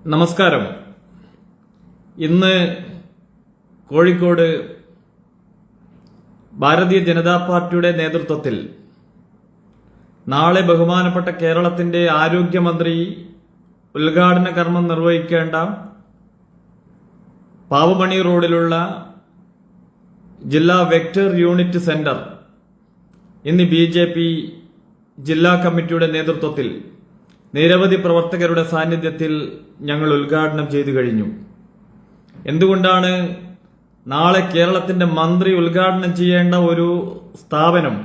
നമസ്കാരം. ഇന്ന് കോഴിക്കോട് ഭാരതീയ ജനതാ പാർട്ടിയുടെ നേതൃത്വത്തിൽ നാളെ ബഹുമാനപ്പെട്ട കേരളത്തിന്റെ ആരോഗ്യമന്ത്രി ഉദ്ഘാടന കർമ്മം നിർവഹിക്കേണ്ട പാവമണി റോഡിലുള്ള ജില്ലാ വെക്ടർ യൂണിറ്റ് സെന്റർ ഇന്ന് BJP ജില്ലാ കമ്മിറ്റിയുടെ നേതൃത്വത്തിൽ നിരവധി പ്രവർത്തകരുടെ സാന്നിധ്യത്തിൽ ഞങ്ങൾ ഉദ്ഘാടനം ചെയ്തു കഴിഞ്ഞു. എന്തുകൊണ്ടാണ് നാളെ കേരളത്തിന്റെ മന്ത്രി ഉദ്ഘാടനം ചെയ്യേണ്ട ഒരു സ്ഥാപനം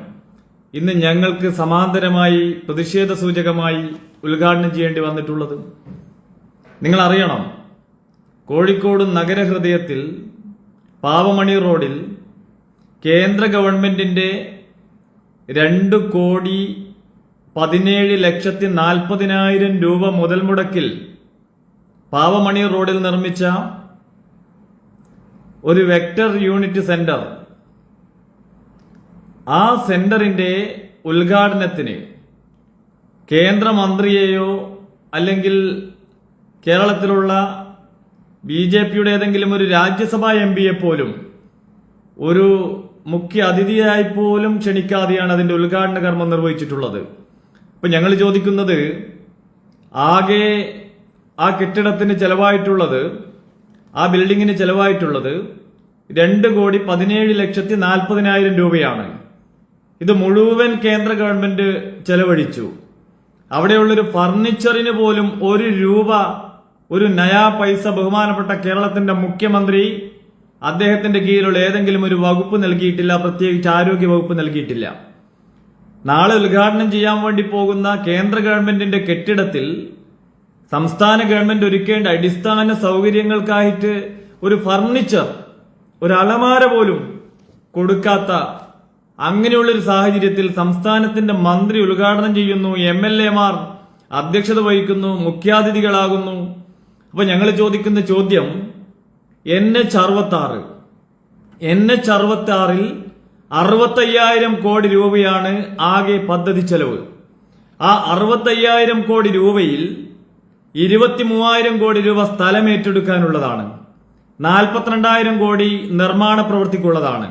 ഇന്ന് ഞങ്ങൾക്ക് സമാന്തരമായി പ്രതിഷേധ സൂചകമായി ഉദ്ഘാടനം ചെയ്യേണ്ടി വന്നിട്ടുള്ളത്? നിങ്ങൾ അറിയണം, കോഴിക്കോട് നഗരഹൃദയത്തിൽ പാവമണി റോഡിൽ കേന്ദ്ര ഗവൺമെന്റിന്റെ 2,17,40,000 രൂപ മുതൽ മുടക്കിൽ പാവമണി റോഡിൽ നിർമ്മിച്ച ഒരു വെക്ടർ യൂണിറ്റ് സെന്റർ, ആ സെന്ററിന്റെ ഉദ്ഘാടനത്തിന് കേന്ദ്രമന്ത്രിയെയോ അല്ലെങ്കിൽ കേരളത്തിലുള്ള BJPയുടെ ഏതെങ്കിലും ഒരു രാജ്യസഭാ MPയെ പോലും ഒരു മുഖ്യ അതിഥിയായി പോലും ക്ഷണിക്കാതെയാണ് അതിന്റെ ഉദ്ഘാടന കർമ്മം നിർവഹിച്ചിട്ടുള്ളത്. അപ്പൊ ഞങ്ങൾ ചോദിക്കുന്നത്, ആകെ ആ കെട്ടിടത്തിന് ചെലവായിട്ടുള്ളത്, ആ ബിൽഡിങ്ങിന് ചെലവായിട്ടുള്ളത് 2,17,40,000 രൂപയാണ്. ഇത് മുഴുവൻ കേന്ദ്ര ഗവൺമെന്റ് ചെലവഴിച്ചു. അവിടെയുള്ളൊരു ഫർണിച്ചറിന് പോലും ഒരു നയാ പൈസ ബഹുമാനപ്പെട്ട കേരളത്തിന്റെ മുഖ്യമന്ത്രി അദ്ദേഹത്തിന്റെ കീഴിലുള്ള ഏതെങ്കിലും ഒരു വകുപ്പ് നൽകിയിട്ടില്ല, പ്രത്യേകിച്ച് ആരോഗ്യ വകുപ്പ് നൽകിയിട്ടില്ല. നാളെ ഉദ്ഘാടനം ചെയ്യാൻ വേണ്ടി പോകുന്ന കേന്ദ്ര ഗവൺമെന്റിന്റെ കെട്ടിടത്തിൽ സംസ്ഥാന ഗവൺമെന്റ് ഒരുക്കേണ്ട അടിസ്ഥാന സൗകര്യങ്ങൾക്കായിട്ട് ഒരു ഫർണിച്ചർ, ഒരു അലമാര പോലും കൊടുക്കാത്ത അങ്ങനെയുള്ളൊരു സാഹചര്യത്തിൽ സംസ്ഥാനത്തിന്റെ മന്ത്രി ഉദ്ഘാടനം ചെയ്യുന്നു, MLAമാർ അധ്യക്ഷത വഹിക്കുന്നു, മുഖ്യാതിഥികളാകുന്നു. അപ്പൊ ഞങ്ങൾ ചോദിക്കുന്ന ചോദ്യം, NH-66 ൽ 65,000 കോടി രൂപയാണ് ആകെ പദ്ധതി ചെലവ്. ആ 65,000 കോടി രൂപയിൽ 23,000 കോടി രൂപ സ്ഥലം ഏറ്റെടുക്കാനുള്ളതാണ്, 42,000 കോടി നിർമ്മാണ പ്രവൃത്തിക്കുള്ളതാണ്.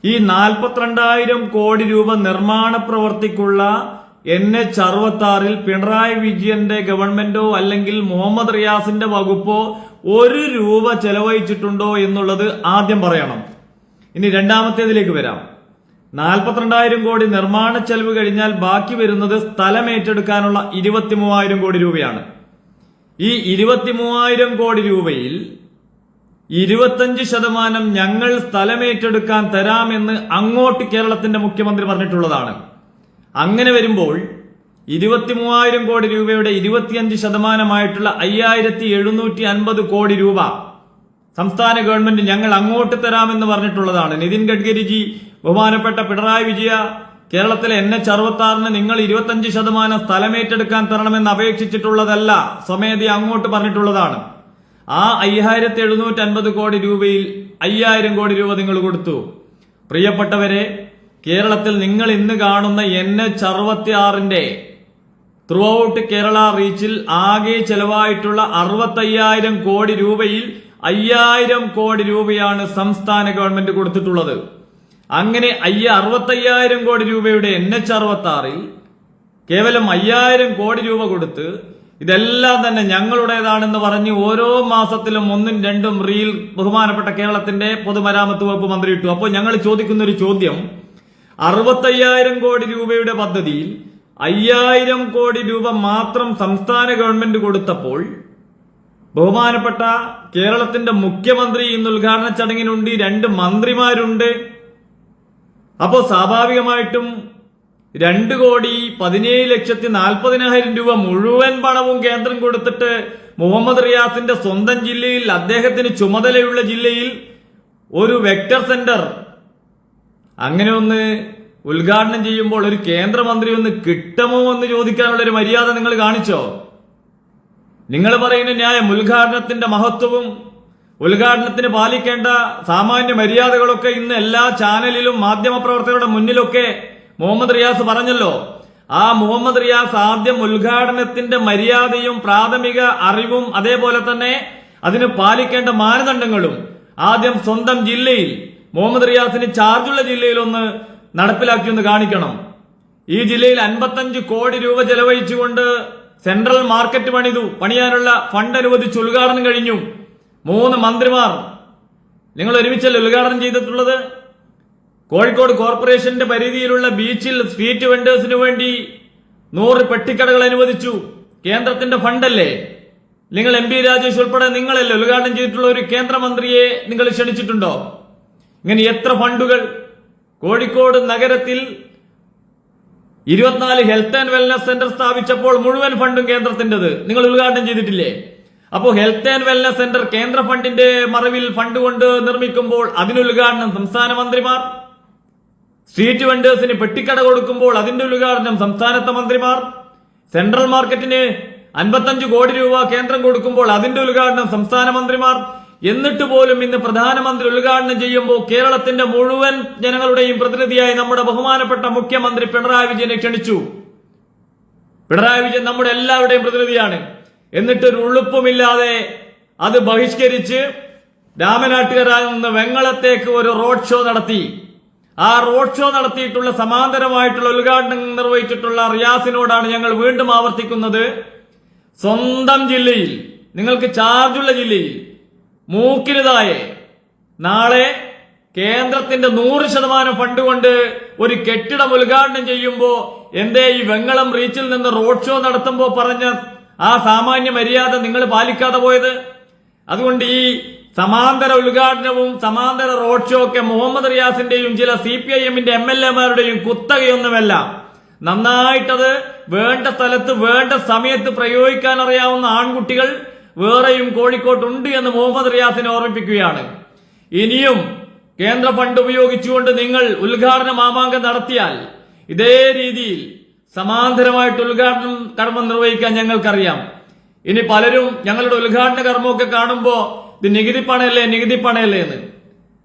ഈ 42,000 കോടി രൂപ നിർമ്മാണ പ്രവൃത്തിക്കുള്ള NH-66 ൽ പിണറായി വിജയന്റെ ഗവൺമെന്റോ അല്ലെങ്കിൽ മുഹമ്മദ് റിയാസിന്റെ വകുപ്പോ 1 രൂപ ചെലവഴിച്ചിട്ടുണ്ടോ എന്നുള്ളത് ആദ്യം പറയണം. ഇനി രണ്ടാമത്തേതിലേക്ക് വരാം. 42,000 കോടി നിർമ്മാണ ചെലവ് കഴിഞ്ഞാൽ ബാക്കി വരുന്നത് സ്ഥലം ഏറ്റെടുക്കാനുള്ള 23,000 കോടി രൂപയാണ്. ഈ 23,000 കോടി രൂപയിൽ 25% ഞങ്ങൾ സ്ഥലമേറ്റെടുക്കാൻ തരാമെന്ന് അങ്ങോട്ട് കേരളത്തിന്റെ മുഖ്യമന്ത്രി പറഞ്ഞിട്ടുള്ളതാണ്. അങ്ങനെ വരുമ്പോൾ 23,000 കോടി രൂപയുടെ 25% 5,750 കോടി രൂപ സംസ്ഥാന ഗവൺമെന്റ് ഞങ്ങൾ അങ്ങോട്ട് തരാമെന്ന് പറഞ്ഞിട്ടുള്ളതാണ്. നിതിൻ ഗഡ്കരിജി, ബഹുമാനപ്പെട്ട പിണറായി വിജയ, കേരളത്തിലെ NH-66 നിങ്ങൾ 25% സ്ഥലമേറ്റെടുക്കാൻ തരണമെന്ന് അപേക്ഷിച്ചിട്ടുള്ളതല്ല, സ്വമേധി അങ്ങോട്ട് പറഞ്ഞിട്ടുള്ളതാണ്. ആ 5,750 കോടി രൂപയിൽ 5,000 കോടി രൂപ നിങ്ങൾ കൊടുത്തു. പ്രിയപ്പെട്ടവരെ, കേരളത്തിൽ നിങ്ങൾ ഇന്ന് കാണുന്ന NH-66 ത്രൂ ഔട്ട് കേരള റീച്ചിൽ ആകെ ചെലവായിട്ടുള്ള 65,000 കോടി രൂപയിൽ 5,000 കോടി രൂപയാണ് സംസ്ഥാന ഗവൺമെന്റ് കൊടുത്തിട്ടുള്ളത്. അങ്ങനെ 65,000 കോടി രൂപയുടെ NH-66 ൽ കേവലം 5,000 കോടി രൂപ കൊടുത്ത് ഇതെല്ലാം തന്നെ ഞങ്ങളുടേതാണെന്ന് പറഞ്ഞ് ഓരോ മാസത്തിലും 1ഉം 2ഉം റീൽ ബഹുമാനപ്പെട്ട കേരളത്തിന്റെ പൊതുമരാമത്ത് വകുപ്പ് മന്ത്രി ഇട്ടു. അപ്പോൾ ഞങ്ങൾ ചോദിക്കുന്ന ഒരു ചോദ്യം, 65,000 കോടി രൂപയുടെ പദ്ധതിയിൽ 5,000 കോടി രൂപ മാത്രം സംസ്ഥാന ഗവൺമെന്റ് കൊടുത്തപ്പോൾ ബഹുമാനപ്പെട്ട കേരളത്തിന്റെ മുഖ്യമന്ത്രി ഇന്ന് ഉദ്ഘാടന ചടങ്ങിനുണ്ട്, 2 മന്ത്രിമാരുണ്ട്. അപ്പോ സ്വാഭാവികമായിട്ടും 2,17,40,000 രൂപ മുഴുവൻ പണവും കേന്ദ്രം കൊടുത്തിട്ട് മുഹമ്മദ് റിയാസിന്റെ സ്വന്തം ജില്ലയിൽ, അദ്ദേഹത്തിന് ചുമതലയുള്ള ജില്ലയിൽ ഒരു വെക്ടർ സെന്റർ അങ്ങനെ ഒന്ന് ഉദ്ഘാടനം ചെയ്യുമ്പോൾ ഒരു കേന്ദ്രമന്ത്രി ഒന്ന് കിട്ടുമോ എന്ന് ചോദിക്കാനുള്ള ഒരു മര്യാദ നിങ്ങൾ കാണിച്ചോ? നിങ്ങൾ പറയുന്ന ന്യായം, ഉദ്ഘാടനത്തിന്റെ മഹത്വവും ഉദ്ഘാടനത്തിന് പാലിക്കേണ്ട സാമാന്യ മര്യാദകളൊക്കെ ഇന്ന് എല്ലാ ചാനലിലും മാധ്യമപ്രവർത്തകരുടെ മുന്നിലൊക്കെ മുഹമ്മദ് റിയാസ് പറഞ്ഞല്ലോ. ആ മുഹമ്മദ് റിയാസ് ആദ്യം ഉദ്ഘാടനത്തിന്റെ മര്യാദയും പ്രാഥമിക അറിവും അതേപോലെ തന്നെ അതിന് പാലിക്കേണ്ട മാനദണ്ഡങ്ങളും ആദ്യം സ്വന്തം ജില്ലയിൽ മുഹമ്മദ് റിയാസിന് ചാർജുള്ള ജില്ലയിൽ ഒന്ന് നടപ്പിലാക്കിയൊന്ന് കാണിക്കണം. ഈ ജില്ലയിൽ 55 കോടി രൂപ ചെലവഴിച്ചുകൊണ്ട് സെൻട്രൽ മാർക്കറ്റ് പണിയാനുള്ള ഫണ്ട് അനുവദിച്ച് ഉദ്ഘാടനം കഴിഞ്ഞു. 3 മന്ത്രിമാർ നിങ്ങൾ ഒരുമിച്ചല്ലേ ഉദ്ഘാടനം ചെയ്തിട്ടുള്ളത്? കോഴിക്കോട് കോർപ്പറേഷന്റെ പരിധിയിലുള്ള ബീച്ചിൽ സ്ട്രീറ്റ് വെണ്ടേഴ്സിന് വേണ്ടി 100 പെട്ടിക്കടകൾ അനുവദിച്ചു. കേന്ദ്രത്തിന്റെ ഫണ്ടല്ലേ? നിങ്ങൾ MP രാജേഷ് ഉൾപ്പെടെ നിങ്ങളല്ലേ ഉദ്ഘാടനം ചെയ്തിട്ടുള്ള ഒരു കേന്ദ്രമന്ത്രിയെ നിങ്ങൾ ക്ഷണിച്ചിട്ടുണ്ടോ? ഇങ്ങനെ എത്ര ഫണ്ടുകൾ? കോഴിക്കോട് നഗരത്തിൽ 24 ഹെൽത്ത് ആൻഡ് വെൽനസ് സെന്റർ സ്ഥാപിച്ചപ്പോൾ മുഴുവൻ ഫണ്ടും കേന്ദ്രത്തിൻ്റെത് നിങ്ങൾ ഉദ്ഘാടനം ചെയ്തിട്ടില്ലേ? അപ്പോൾ ഹെൽത്ത് ആൻഡ് വെൽനസ് സെന്റർ കേന്ദ്ര ഫണ്ടിന്റെ മറവിൽ ഫണ്ട് കൊണ്ട് നിർമ്മിക്കുമ്പോൾ അതിന് ഉദ്ഘാടനം സംസ്ഥാന മന്ത്രിമാർ, സ്ട്രീറ്റ് വെണ്ടേഴ്സിന് പെട്ടിക്കട കൊടുക്കുമ്പോൾ അതിന്റെ ഉദ്ഘാടനം സംസ്ഥാനത്തെ മന്ത്രിമാർ, സെൻട്രൽ മാർക്കറ്റിന് 55 കോടി രൂപ കേന്ദ്രം കൊടുക്കുമ്പോൾ അതിന്റെ ഉദ്ഘാടനം സംസ്ഥാന മന്ത്രിമാർ. എന്നിട്ട് പോലും ഇന്ന് പ്രധാനമന്ത്രി ഉദ്ഘാടനം ചെയ്യുമ്പോൾ കേരളത്തിന്റെ മുഴുവൻ ജനങ്ങളുടെയും പ്രതിനിധിയായി നമ്മുടെ ബഹുമാനപ്പെട്ട മുഖ്യമന്ത്രി പിണറായി വിജയനെ ക്ഷണിച്ചു. പിണറായി വിജയൻ നമ്മുടെ എല്ലാവരുടെയും പ്രതിനിധിയാണ്. എന്നിട്ട് ഒരു ഉളുപ്പുമില്ലാതെ അത് ബഹിഷ്കരിച്ച് രാമനാട്ടുകരാൽ നിന്ന് വെങ്ങളത്തേക്ക് ഒരു റോഡ് ഷോ നടത്തി. ആ റോഡ് ഷോ നടത്തിയിട്ടുള്ള സമാന്തരമായിട്ടുള്ള ഉദ്ഘാടനം നിർവഹിച്ചിട്ടുള്ള റിയാസിനോടാണ് ഞങ്ങൾ വീണ്ടും ആവർത്തിക്കുന്നത്. സ്വന്തം ജില്ലയിൽ, നിങ്ങൾക്ക് ചാർജുള്ള ജില്ലയിൽ മൂക്കിനുതായെ നാളെ കേന്ദ്രത്തിന്റെ 100% ഫണ്ട് കൊണ്ട് ഒരു കെട്ടിടം ഉദ്ഘാടനം ചെയ്യുമ്പോ എന്തേ ഈ വെങ്ങളം റീച്ചിൽ നിന്ന് റോഡ് ഷോ നടത്തുമ്പോ പറഞ്ഞ ആ സാമാന്യ മര്യാദ നിങ്ങൾ പാലിക്കാതെ പോയത്? അതുകൊണ്ട് ഈ സമാന്തര ഉദ്ഘാടനവും സമാന്തര റോഡ് ഷോ ഒക്കെ മുഹമ്മദ് റിയാസിന്റെയും ചില CPIM-ന്റെ MLA-മാരുടെയും കുത്തകയൊന്നുമല്ല. നന്നായിട്ടത് വേണ്ട സ്ഥലത്ത് വേണ്ട സമയത്ത് പ്രയോഗിക്കാൻ അറിയാവുന്ന ആൺകുട്ടികൾ വേറെയും കോഴിക്കോട്ടുണ്ട് എന്ന് മുഹമ്മദ് റിയാസിനെ ഓർമ്മിപ്പിക്കുകയാണ്. ഇനിയും കേന്ദ്ര ഫണ്ട് ഉപയോഗിച്ചുകൊണ്ട് നിങ്ങൾ ഉദ്ഘാടന മാമാങ്കം നടത്തിയാൽ ഇതേ രീതിയിൽ സമാന്തരമായിട്ട് ഉദ്ഘാടനം കർമ്മം നിർവഹിക്കാൻ ഞങ്ങൾക്കറിയാം. ഇനി പലരും ഞങ്ങളുടെ ഉദ്ഘാടന കർമ്മമൊക്കെ കാണുമ്പോ ഇത് നികുതി പണയല്ലേ എന്ന്.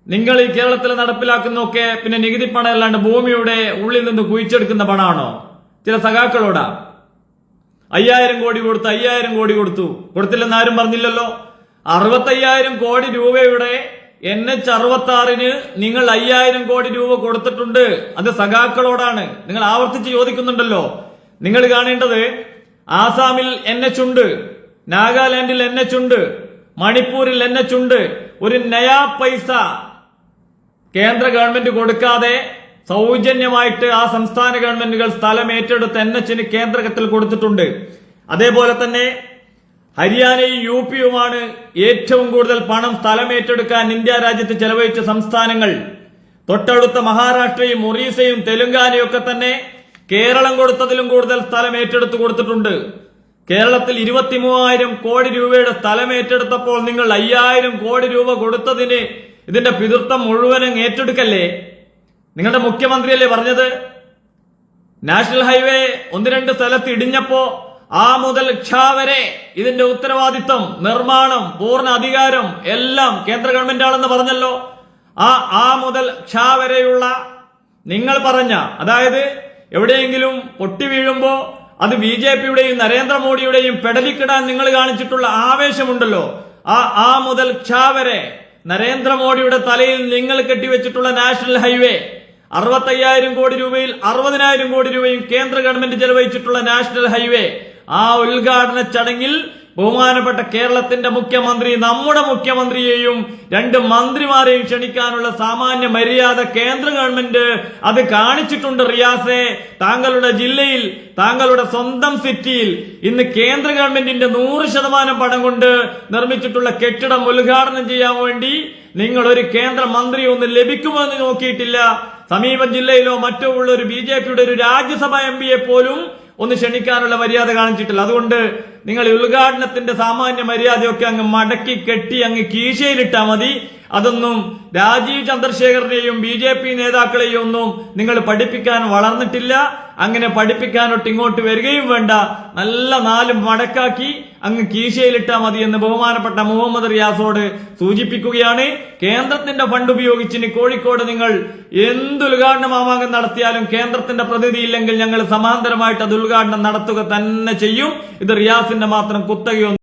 നിങ്ങൾ ഈ കേരളത്തിൽ നടപ്പിലാക്കുന്നൊക്കെ പിന്നെ നികുതി പണം അല്ലാണ്ട് ഭൂമിയുടെ ഉള്ളിൽ നിന്ന് കുഴിച്ചെടുക്കുന്ന പണമാണോ? ചില സഖാക്കളോടാ 5000 കോടി കൊടുത്തു, 5000 കോടി കൊടുത്തില്ലെന്ന് ആരും പറഞ്ഞില്ലല്ലോ. 65,000 കോടി രൂപയുടെ NH-66 നിങ്ങൾ 5000 കോടി രൂപ കൊടുത്തിട്ടുണ്ട്. അത് സഖാക്കളോടാണ്. നിങ്ങൾ ആവർത്തിച്ച് ചോദിക്കുന്നുണ്ടല്ലോ. നിങ്ങൾ കാണേണ്ടത് ആസാമിൽ NH ഉണ്ട്, നാഗാലാൻഡിൽ NH ഉണ്ട്, മണിപ്പൂരിൽ NH ഉണ്ട്. ഒരു നയാ പൈസ കേന്ദ്ര ഗവൺമെന്റ് കൊടുക്കാതെ സൗജന്യമായിട്ട് ആ സംസ്ഥാന ഗവൺമെന്റുകൾ സ്ഥലം ഏറ്റെടുത്ത് NH-ന് കേന്ദ്രത്തിൽ കൊടുത്തിട്ടുണ്ട്. അതേപോലെ തന്നെ ഹരിയാനയും UP-യുമാണ് ഏറ്റവും കൂടുതൽ പണം സ്ഥലം ഏറ്റെടുക്കാൻ ഇന്ത്യ രാജ്യത്ത് ചെലവഴിച്ച സംസ്ഥാനങ്ങൾ. തൊട്ടടുത്ത മഹാരാഷ്ട്രയും ഒറീസയും തെലുങ്കാനയും ഒക്കെ തന്നെ കേരളം കൊടുത്തതിലും കൂടുതൽ സ്ഥലം ഏറ്റെടുത്ത് കൊടുത്തിട്ടുണ്ട്. കേരളത്തിൽ 23,000 കോടി രൂപയുടെ സ്ഥലം ഏറ്റെടുത്തപ്പോൾ നിങ്ങൾ 5,000 കോടി രൂപ കൊടുത്തതിന് ഇതിന്റെ പിതൃത്വം മുഴുവനും ഏറ്റെടുക്കല്ലേ? നിങ്ങളുടെ മുഖ്യമന്ത്രിയല്ലേ പറഞ്ഞത്? നാഷണൽ ഹൈവേ 1-2 സ്ഥലത്ത് ഇടിഞ്ഞപ്പോ ആ മുതൽ ക്ഷ വരെ ഇതിന്റെ ഉത്തരവാദിത്വം, നിർമ്മാണം, പൂർണ്ണ അധികാരം എല്ലാം കേന്ദ്ര ഗവൺമെന്റ് ആണെന്ന് പറഞ്ഞല്ലോ. ആ മുതൽ ക്ഷ വരെയുള്ള നിങ്ങൾ പറഞ്ഞ, അതായത് എവിടെയെങ്കിലും പൊട്ടി വീഴുമ്പോ അത് BJP-യുടെയും നരേന്ദ്രമോദിയുടെയും പെടലിക്കിടാൻ നിങ്ങൾ കാണിച്ചിട്ടുള്ള ആവേശമുണ്ടല്ലോ. ആ മുതൽ ക്ഷ വരെ നരേന്ദ്രമോദിയുടെ തലയിൽ നിങ്ങൾ കെട്ടിവെച്ചിട്ടുള്ള നാഷണൽ ഹൈവേ 65,000 കോടി രൂപയിൽ 60,000 കോടി രൂപയും കേന്ദ്ര ഗവൺമെന്റ് ചെലവഴിച്ചിട്ടുള്ള നാഷണൽ ഹൈവേ ആ ഉദ്ഘാടന ചടങ്ങിൽ ബഹുമാനപ്പെട്ട കേരളത്തിന്റെ മുഖ്യമന്ത്രി, നമ്മുടെ മുഖ്യമന്ത്രിയെയും 2 മന്ത്രിമാരെയും ക്ഷണിക്കാനുള്ള സാമാന്യ മര്യാദ കേന്ദ്ര ഗവൺമെന്റ് അത് കാണിച്ചിട്ടുണ്ട്. റിയാസെ, താങ്കളുടെ ജില്ലയിൽ, താങ്കളുടെ സ്വന്തം സിറ്റിയിൽ ഇന്ന് കേന്ദ്ര ഗവൺമെന്റിന്റെ 100% പണം കൊണ്ട് നിർമ്മിച്ചിട്ടുള്ള കെട്ടിടം ഉദ്ഘാടനം ചെയ്യാൻ വേണ്ടി നിങ്ങൾ ഒരു കേന്ദ്ര മന്ത്രി ഒന്ന് ലഭിക്കുമോ എന്ന് നോക്കിയിട്ടില്ല. സമീപ ജില്ലയിലോ മറ്റോ ഉള്ള ഒരു BJP-യുടെ ഒരു രാജ്യസഭാ MP-യെ പോലും ഒന്ന് ക്ഷണിക്കാനുള്ള മര്യാദ കാണിച്ചിട്ടില്ല. അതുകൊണ്ട് നിങ്ങൾ ഉദ്ഘാടനത്തിന്റെ സാമാന്യ മര്യാദയൊക്കെ അങ്ങ് മടക്കി കെട്ടി അങ്ങ് കീശയിലിട്ടാ മതി. അതൊന്നും രാജീവ് ചന്ദ്രശേഖരനെയും BJP നേതാക്കളെയും ഒന്നും നിങ്ങൾ പഠിപ്പിക്കാൻ വളർന്നിട്ടില്ല. അങ്ങനെ പഠിപ്പിക്കാനൊട്ട് ഇങ്ങോട്ട് വരികയും വേണ്ട, നല്ല 4 മടക്കാക്കി അങ്ങ് കീശയിലിട്ടാ മതി എന്ന് ബഹുമാനപ്പെട്ട മുഹമ്മദ് റിയാസോട് സൂചിപ്പിക്കുകയാണ്. കേന്ദ്രത്തിന്റെ ഫണ്ട് ഉപയോഗിച്ച് ഇനി കോഴിക്കോട് നിങ്ങൾ എന്ത് ഉദ്ഘാടന മാമാങ്കം നടത്തിയാലും കേന്ദ്രത്തിന്റെ പ്രതിനിധി ഇല്ലെങ്കിൽ ഞങ്ങൾ സമാന്തരമായിട്ട് അത് ഉദ്ഘാടനം നടത്തുക തന്നെ ചെയ്യും. ഇത് റിയാസിന്റെ മാത്രം കുത്തകയൊന്നും